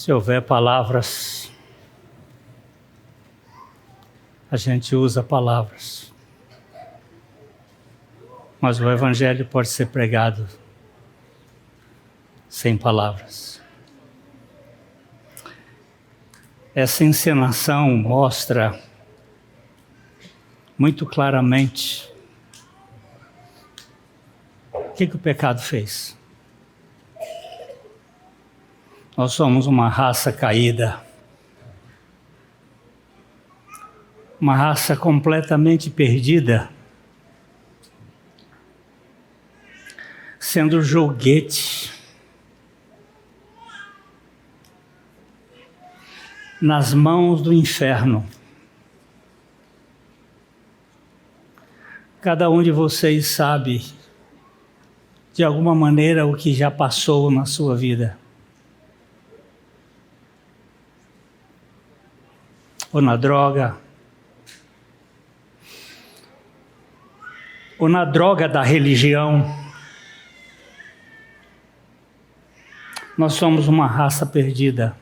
Se houver palavras, a gente usa palavras. Mas o Evangelho pode ser pregado sem palavras. Essa encenação mostra muito claramente o que o pecado fez. Nós somos uma raça caída, uma raça completamente perdida, sendo joguete nas mãos do inferno. Cada um de vocês sabe, de alguma maneira, o que já passou na sua vida. Ou na droga, ou na droga da religião. Nós somos uma raça perdida.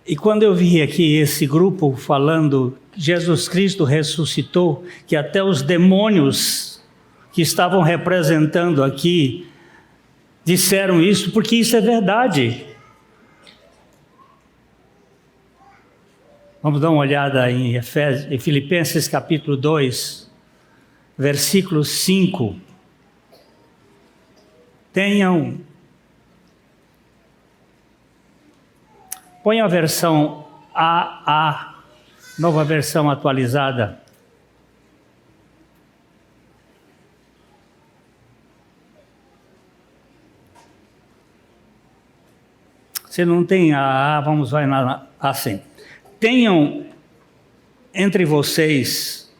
E quando eu vi aqui esse grupo falando que Jesus Cristo ressuscitou, que até os demônios que estavam representando aqui disseram isso, porque isso é verdade. Vamos dar uma olhada em Filipenses capítulo 2, versículo 5. Põe a versão AA, nova versão atualizada. Se não tem AA, vai na assim. Tenham entre vocês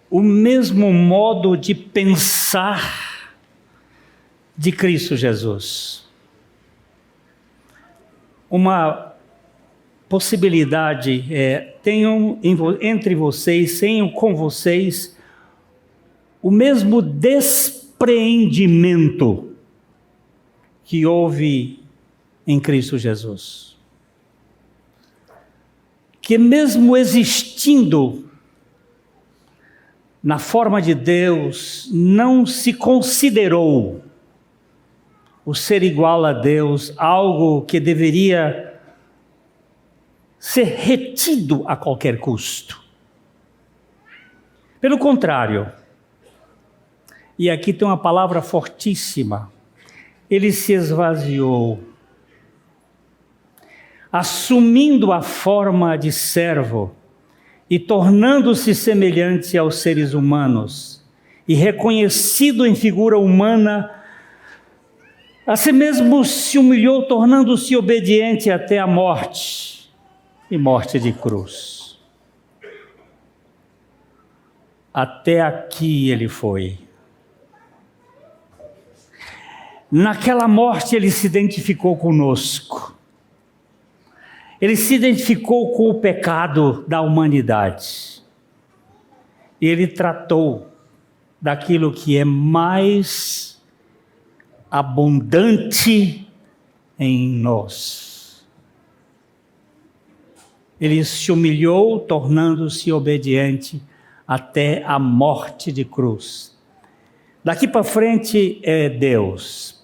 o mesmo modo de pensar de Cristo Jesus. Uma possibilidade é, tenham entre vocês, tenham com vocês o mesmo despreendimento que houve em Cristo Jesus. Que mesmo existindo na forma de Deus, não se considerou o ser igual a Deus algo que deveria ser retido a qualquer custo. Pelo contrário, e aqui tem uma palavra fortíssima, ele se esvaziou, assumindo a forma de servo e tornando-se semelhante aos seres humanos, e reconhecido em figura humana, a si mesmo se humilhou, tornando-se obediente até a morte, e morte de cruz. Até aqui ele foi. Naquela morte ele se identificou conosco. Ele se identificou com o pecado da humanidade. E ele tratou daquilo que é mais abundante em nós. Ele se humilhou, tornando-se obediente até a morte de cruz. Daqui para frente é Deus.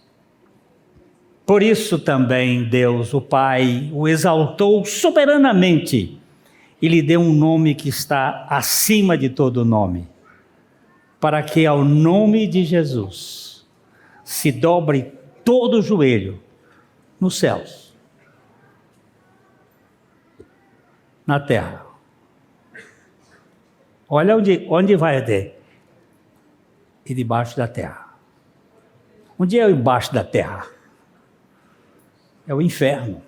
Por isso também Deus, o Pai, o exaltou soberanamente e lhe deu um nome que está acima de todo nome, para que ao nome de Jesus se dobre todo o joelho nos céus, na terra. Olha onde vai até. E debaixo da terra. Onde é o embaixo da terra? É o inferno.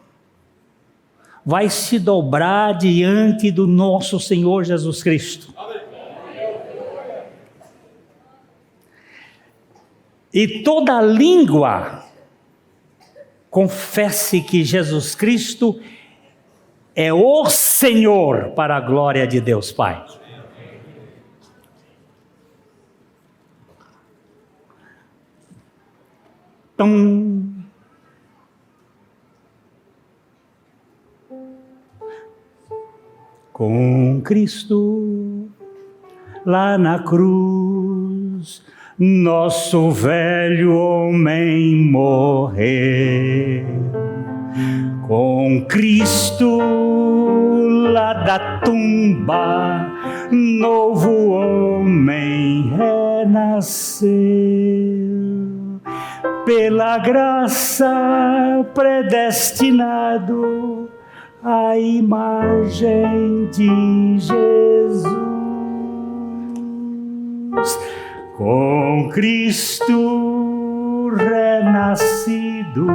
Vai se dobrar diante do nosso Senhor Jesus Cristo. E toda língua confesse que Jesus Cristo é o Senhor, para a glória de Deus Pai. Tum. Com Cristo lá na cruz, nosso velho homem morreu. Com Cristo lá da tumba, novo homem renasceu. Pela graça predestinado à imagem de Jesus. Com Cristo renascido,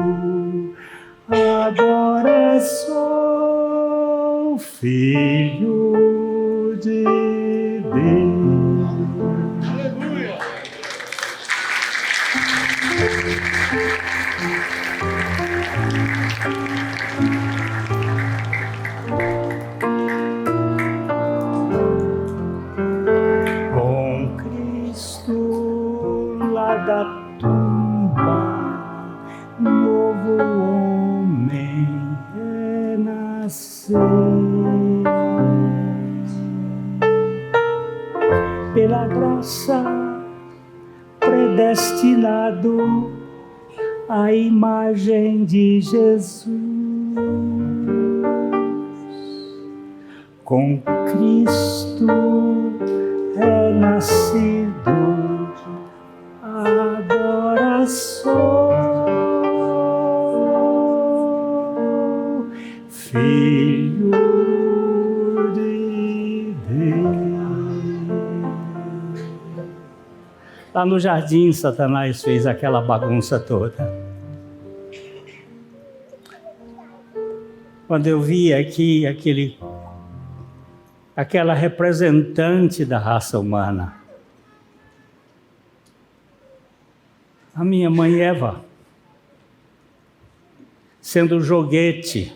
agora sou filho de Deus. Aleluia! Com Cristo lá da tumba, novo homem renasceu. Pela graça predestinado à imagem de Jesus. Com Cristo renascido, agora sou filho de Deus. Lá no jardim, Satanás fez aquela bagunça toda. Quando eu vi aqui aquela representante da raça humana, a minha mãe Eva, sendo o joguete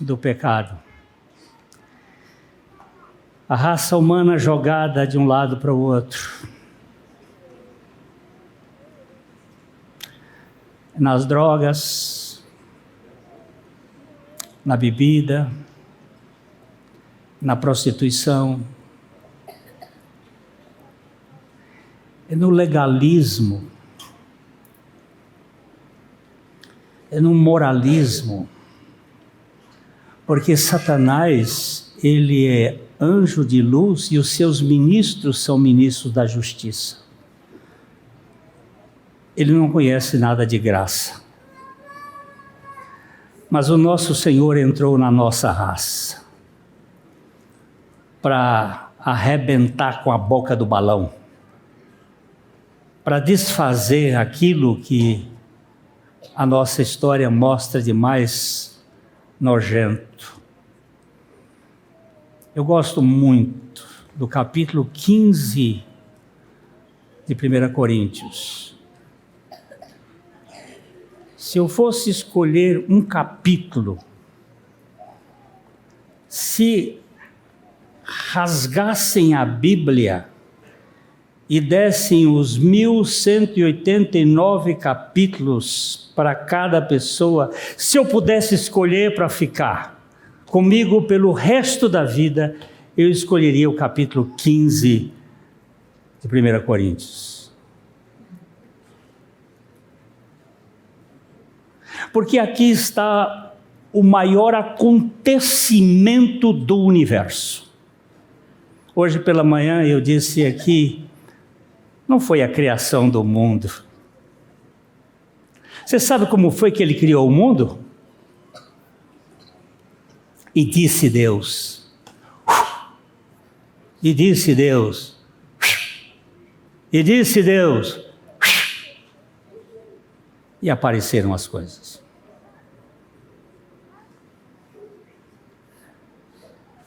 do pecado. A raça humana jogada de um lado para o outro. Nas drogas, na bebida, na prostituição, é no legalismo, é no moralismo, porque Satanás, ele é anjo de luz e os seus ministros são ministros da justiça. Ele não conhece nada de graça. Mas o nosso Senhor entrou na nossa raça para arrebentar com a boca do balão, para desfazer aquilo que a nossa história mostra de mais nojento. Eu gosto muito do capítulo 15 de 1 Coríntios. Se eu fosse escolher um capítulo, se rasgassem a Bíblia e dessem os 1189 capítulos para cada pessoa, se eu pudesse escolher para ficar comigo pelo resto da vida, eu escolheria o capítulo 15 de 1 Coríntios. Porque aqui está o maior acontecimento do universo. Hoje pela manhã eu disse aqui, não foi a criação do mundo. Você sabe como foi que ele criou o mundo? E disse Deus. E disse Deus. E disse Deus. E apareceram as coisas.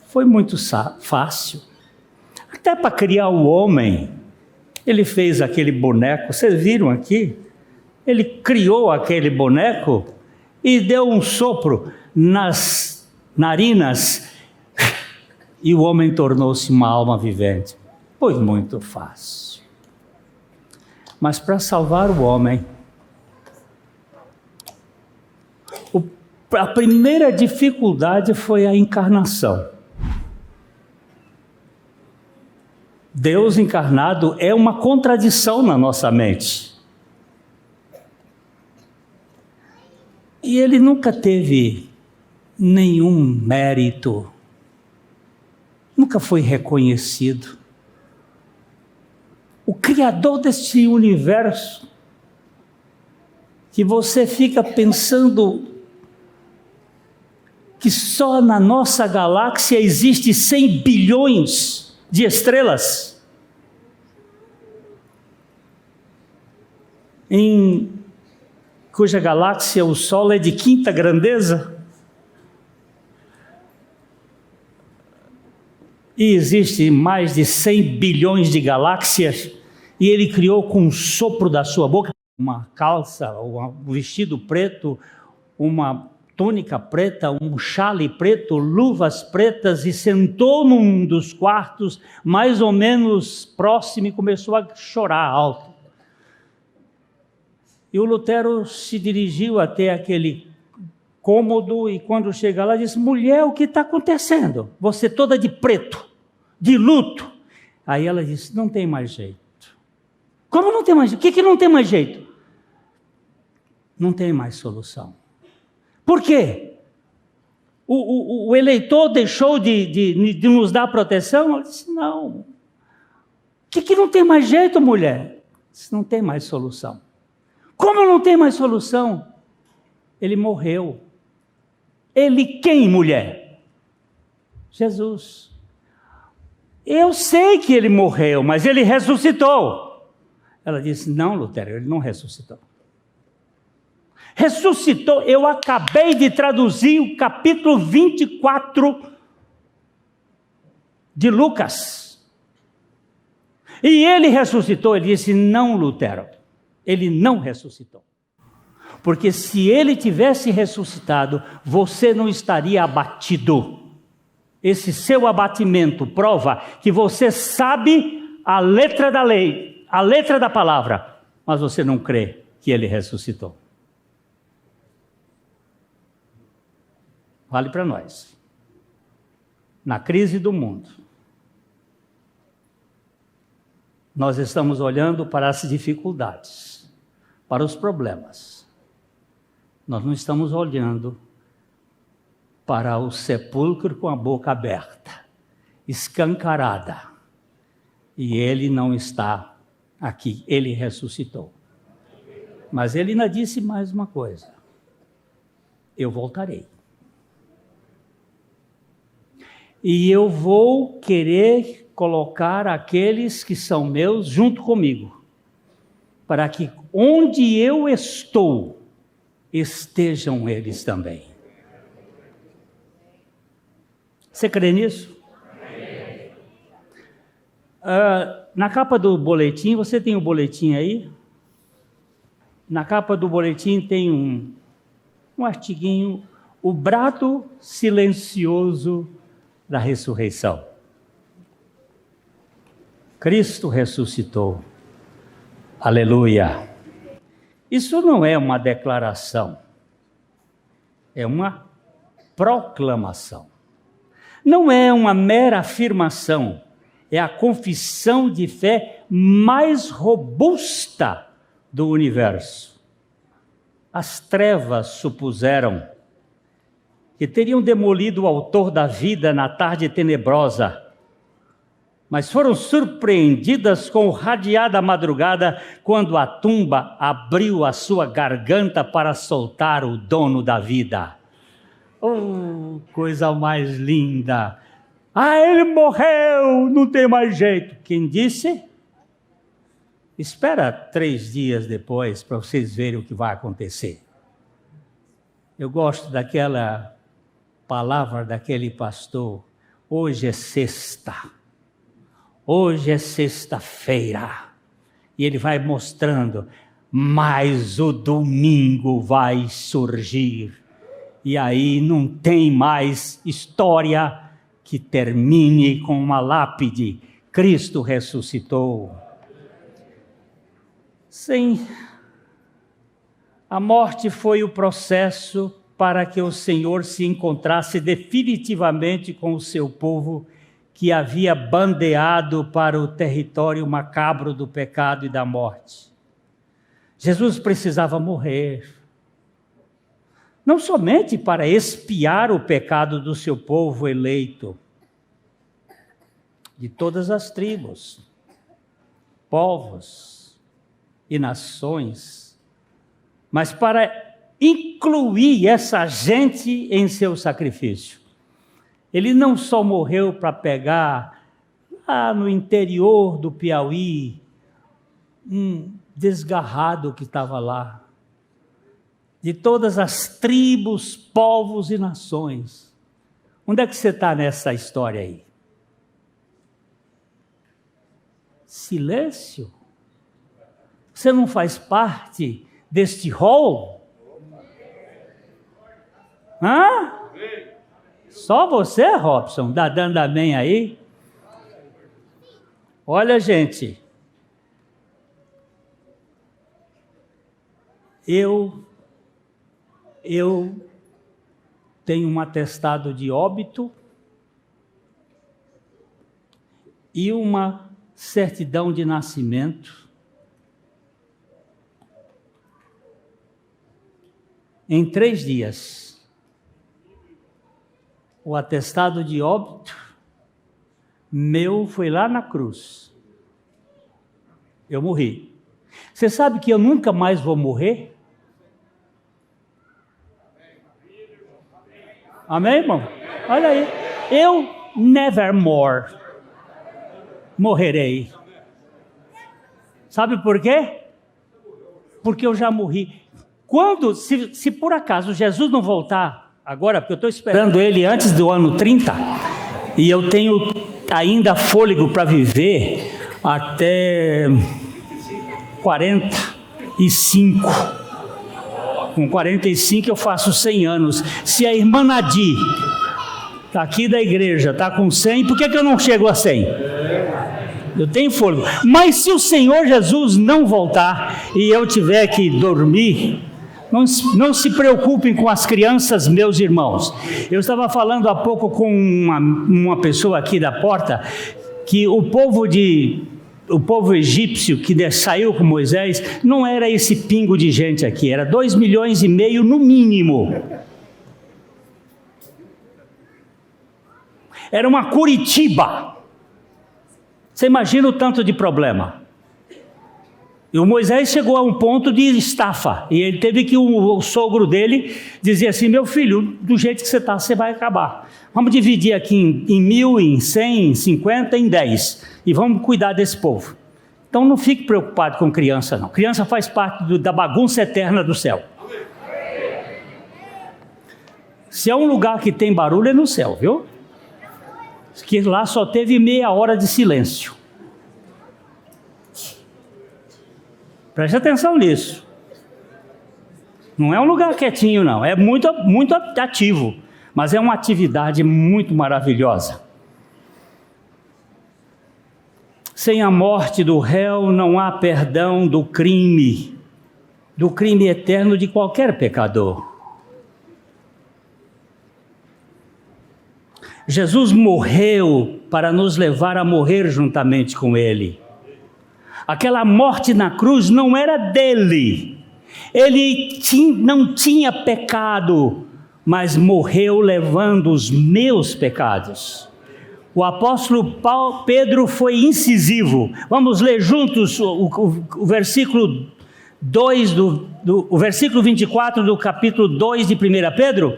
Foi muito fácil. Até para criar o homem, ele fez aquele boneco, vocês viram aqui? Ele criou aquele boneco e deu um sopro nas narinas e o homem tornou-se uma alma vivente. Foi muito fácil. mas para salvar o homem. A primeira dificuldade foi a encarnação. Deus encarnado é uma contradição na nossa mente. E ele nunca teve nenhum mérito, nunca foi reconhecido. O Criador deste universo, que você fica pensando que só na nossa galáxia existe 100 bilhões de estrelas, em cuja galáxia o Sol é de quinta grandeza, e existe mais de 100 bilhões de galáxias, e ele criou com um sopro da sua boca uma calça, um vestido preto, uma túnica preta, um chale preto, luvas pretas, e sentou num dos quartos mais ou menos próximo e começou a chorar alto. E o Lutero se dirigiu até aquele cômodo e quando chega lá disse: mulher, o que está acontecendo? Você toda de preto, de luto. Aí ela disse: não tem mais jeito. Como não tem mais jeito? O que não tem mais jeito? Não tem mais solução. Por quê? O eleitor deixou de nos dar proteção? Ela disse: não. O que não tem mais jeito, mulher? Disse: não tem mais solução. Como não tem mais solução? Ele morreu. Ele quem, mulher? Jesus. Eu sei que ele morreu, mas ele ressuscitou. Ela disse: não, Lutero, ele não ressuscitou. Ressuscitou, eu acabei de traduzir o capítulo 24 de Lucas. E ele ressuscitou. Ele disse: não, Lutero, ele não ressuscitou. Porque se ele tivesse ressuscitado, você não estaria abatido. Esse seu abatimento prova que você sabe a letra da lei, a letra da palavra, mas você não crê que ele ressuscitou. Vale para nós. Na crise do mundo, nós estamos olhando para as dificuldades, para os problemas. Nós não estamos olhando para o sepulcro com a boca aberta, escancarada. E ele não está aqui, ele ressuscitou. Mas ele ainda disse mais uma coisa: eu voltarei. E eu vou querer colocar aqueles que são meus junto comigo, para que onde eu estou, estejam eles também. Você crê nisso? Na capa do boletim, você tem o boletim aí? Na capa do boletim tem um artiguinho, o brado silencioso da ressurreição. Cristo ressuscitou. Aleluia. Isso não é uma declaração, é uma proclamação. Não é uma mera afirmação, é a confissão de fé mais robusta do universo. As trevas supuseram que teriam demolido o autor da vida na tarde tenebrosa, mas foram surpreendidas com o radiar da madrugada, quando a tumba abriu a sua garganta para soltar o dono da vida. Oh, coisa mais linda! Ah, ele morreu, não tem mais jeito. Quem disse? Espera 3 dias depois para vocês verem o que vai acontecer. Eu gosto daquela palavra daquele pastor: hoje é sexta, hoje é sexta-feira, e ele vai mostrando, mas o domingo vai surgir, e aí não tem mais história que termine com uma lápide: Cristo ressuscitou. Sim, a morte foi o processo para que o Senhor se encontrasse definitivamente com o seu povo que havia bandeado para o território macabro do pecado e da morte. Jesus precisava morrer, não somente para expiar o pecado do seu povo eleito, de todas as tribos, povos e nações, mas para incluir essa gente em seu sacrifício. Ele não só morreu para pegar lá no interior do Piauí um desgarrado que estava lá, de todas as tribos, povos e nações. Onde é que você está nessa história aí? Silêncio? Você não faz parte deste rol? Hã? Só você, Robson? Dá dando amém aí? Olha, gente. Eu tenho um atestado de óbito e uma certidão de nascimento. Em 3 dias. O atestado de óbito meu foi lá na cruz. Eu morri. Você sabe que eu nunca mais vou morrer? Amém, irmão? Olha aí. Eu nevermore morrerei. Sabe por quê? Porque eu já morri. Quando, se por acaso Jesus não voltar agora, porque eu estou esperando ele antes do ano 30, e eu tenho ainda fôlego para viver até 45. Com 45 eu faço 100 anos. Se a irmã Nadir, está aqui da igreja, está com 100, por que eu não chego a 100? Eu tenho fôlego. Mas se o Senhor Jesus não voltar e eu tiver que dormir, não se preocupem com as crianças, meus irmãos. Eu estava falando há pouco com uma pessoa aqui da porta, que o povo egípcio que saiu com Moisés, não era esse pingo de gente aqui, era 2,5 milhões no mínimo. Era uma Curitiba. Você imagina o tanto de problema. E o Moisés chegou a um ponto de estafa, e ele teve que o sogro dele dizer assim: meu filho, do jeito que você está, você vai acabar. Vamos dividir aqui em 1.000, em 100, em 50, em 10, e vamos cuidar desse povo. Então não fique preocupado com criança não, criança faz parte da bagunça eterna do céu. Se é um lugar que tem barulho é no céu, viu? Que lá só teve meia hora de silêncio. Preste atenção nisso. Não é um lugar quietinho, não. É muito, muito ativo. Mas é uma atividade muito maravilhosa. Sem a morte do réu, não há perdão do crime eterno de qualquer pecador. Jesus morreu para nos levar a morrer juntamente com Ele. Aquela morte na cruz não era dele. Ele não tinha pecado, mas morreu levando os meus pecados. O apóstolo Pedro foi incisivo. Vamos ler juntos o versículo 2, o versículo 24 do capítulo 2 de 1 Pedro.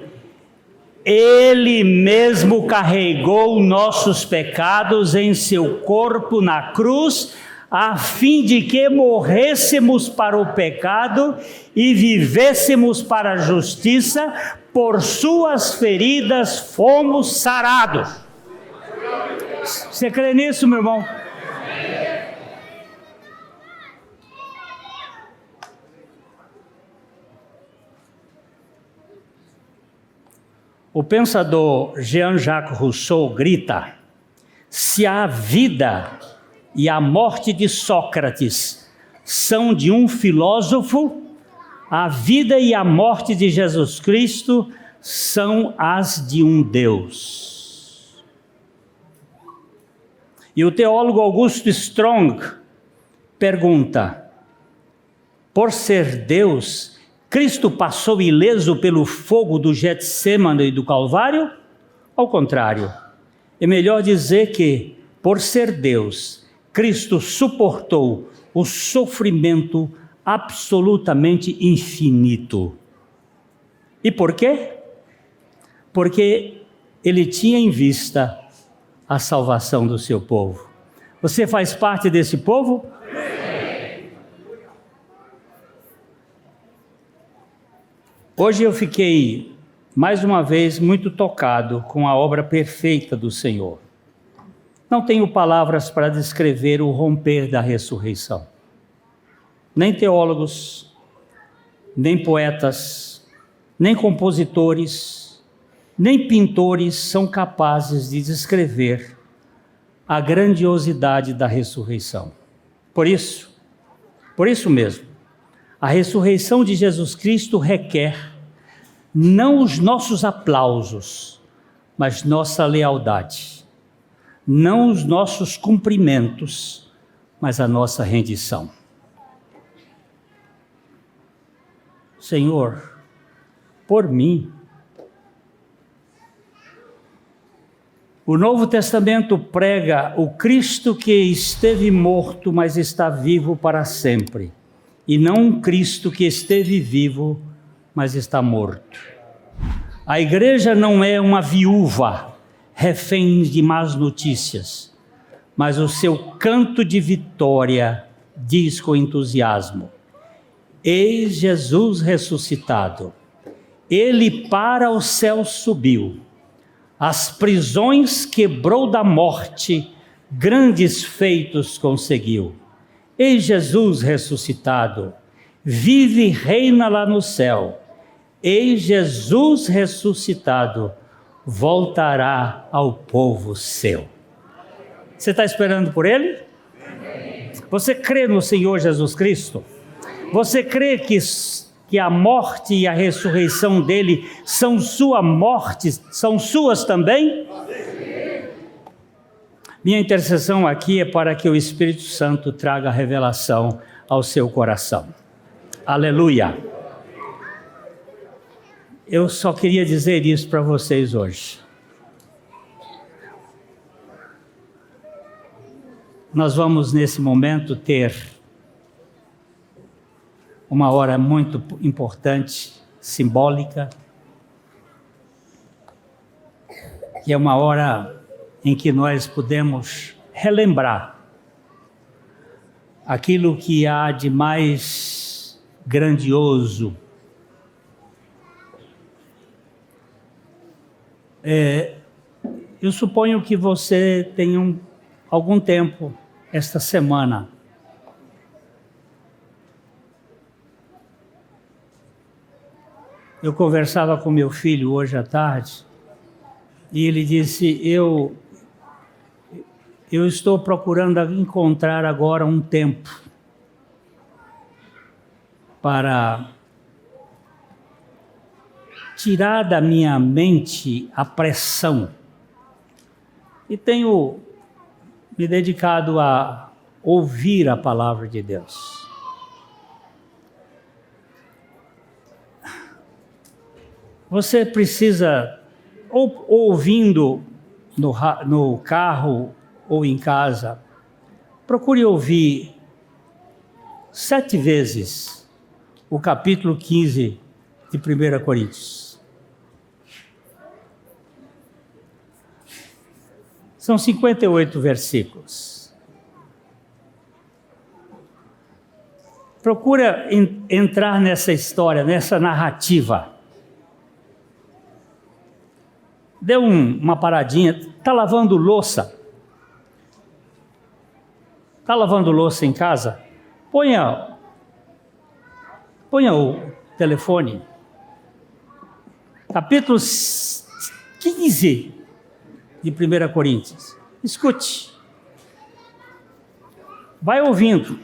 Ele mesmo carregou nossos pecados em seu corpo na cruz, a fim de que morrêssemos para o pecado e vivêssemos para a justiça. Por suas feridas fomos sarados. Você crê nisso, meu irmão? O pensador Jean-Jacques Rousseau grita: se a vida e a morte de Sócrates são de um filósofo, a vida e a morte de Jesus Cristo são as de um Deus. E o teólogo Augusto Strong pergunta: por ser Deus, Cristo passou ileso pelo fogo do Getsêmani e do Calvário? Ao contrário, é melhor dizer que, por ser Deus, Cristo suportou o sofrimento absolutamente infinito. E por quê? Porque ele tinha em vista a salvação do seu povo. Você faz parte desse povo? Hoje eu fiquei, mais uma vez, muito tocado com a obra perfeita do Senhor. Não tenho palavras para descrever o romper da ressurreição. Nem teólogos, nem poetas, nem compositores, nem pintores são capazes de descrever a grandiosidade da ressurreição. Por isso mesmo, a ressurreição de Jesus Cristo requer não os nossos aplausos, mas nossa lealdade. Não os nossos cumprimentos, mas a nossa rendição. Senhor, por mim. O Novo Testamento prega o Cristo que esteve morto, mas está vivo para sempre, e não um Cristo que esteve vivo, mas está morto. A igreja não é uma viúva, refém de más notícias, mas o seu canto de vitória diz com entusiasmo: eis Jesus ressuscitado, ele para o céu subiu, as prisões quebrou da morte, grandes feitos conseguiu. Eis Jesus ressuscitado, vive e reina lá no céu. Eis Jesus ressuscitado, voltará ao povo seu. Você está esperando por ele? Você crê no Senhor Jesus Cristo? Você crê que a morte e a ressurreição dele são sua morte, são suas também? Minha intercessão aqui é para que o Espírito Santo traga revelação ao seu coração. Aleluia! Eu só queria dizer isso para vocês hoje. Nós vamos nesse momento ter uma hora muito importante, simbólica, que é uma hora em que nós podemos relembrar aquilo que há de mais grandioso. Eu suponho que você tenha algum tempo esta semana eu conversava com meu filho hoje à tarde e ele disse: eu estou procurando encontrar agora um tempo para tirar da minha mente a pressão. E tenho me dedicado a ouvir a palavra de Deus. Você precisa, ou ouvindo no carro ou em casa, procure ouvir 7 vezes o capítulo 15 de 1 Coríntios. São 58 versículos. Procura entrar nessa história, nessa narrativa. Dê uma paradinha. Está lavando louça? Está lavando louça em casa? Ponha o telefone. Capítulo 15 de 1 Coríntios. Escute. Vai ouvindo.